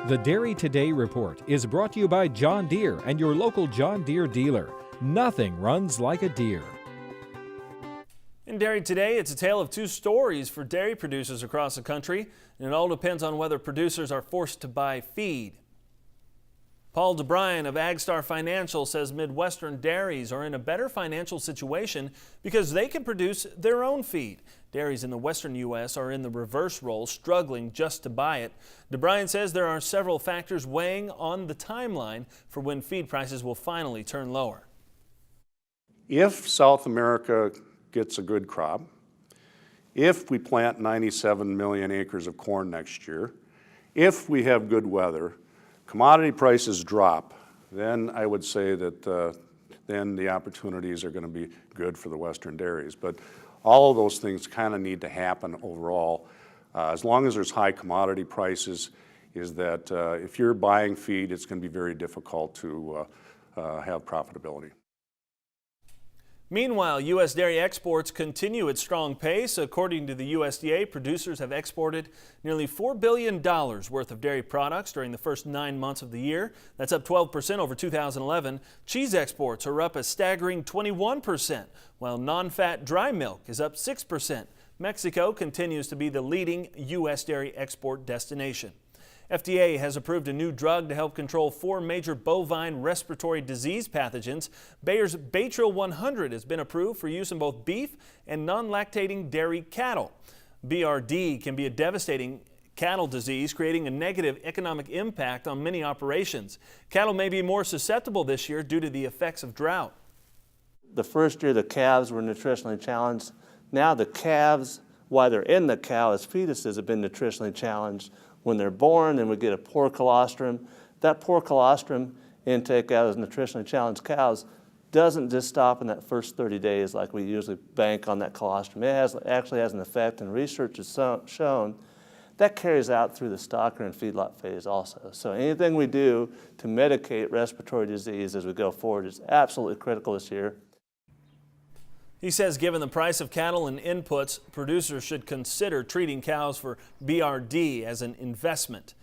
The Dairy Today report is brought to you by John Deere and your local John Deere dealer. Nothing runs like a Deere. In Dairy Today, it's a tale of two stories for dairy producers across the country, and it all depends on whether producers are forced to buy feed. Paul DeBryan of AgStar Financial says Midwestern dairies are in a better financial situation because they can produce their own feed. Dairies in the western U.S. are in the reverse role, struggling just to buy it. DeBryan says there are several factors weighing on the timeline for when feed prices will finally turn lower. If South America gets a good crop, if we plant 97 million acres of corn next year, if we have good weather, commodity prices drop, then I would say that then the opportunities are going to be good for the Western dairies. But all of those things kind of need to happen overall. As long as there's high commodity prices, is that if you're buying feed, it's going to be very difficult to have profitability. Meanwhile, U.S. dairy exports continue at strong pace. According to the USDA, producers have exported nearly $4 billion worth of dairy products during the first 9 months of the year. That's up 12% over 2011. Cheese exports are up a staggering 21%, while non-fat dry milk is up 6%. Mexico continues to be the leading U.S. dairy export destination. FDA has approved a new drug to help control 4 major bovine respiratory disease pathogens. Bayer's dairy111612 has been approved for use in both beef and non-lactating dairy cattle. BRD can be a devastating cattle disease, creating a negative economic impact on many operations. Cattle may be more susceptible this year due to the effects of drought. The first year the calves were nutritionally challenged. Now the calves, while they're in the cow as fetuses, have been nutritionally challenged. When they're born and we get a poor colostrum, that poor colostrum intake out of nutritionally challenged cows doesn't just stop in that first 30 days like we usually bank on that colostrum. It actually has an effect, and research has shown that carries out through the stocker and feedlot phase also. So anything we do to mitigate respiratory disease as we go forward is absolutely critical this year. He says given the price of cattle and inputs, producers should consider treating cows for BRD as an investment.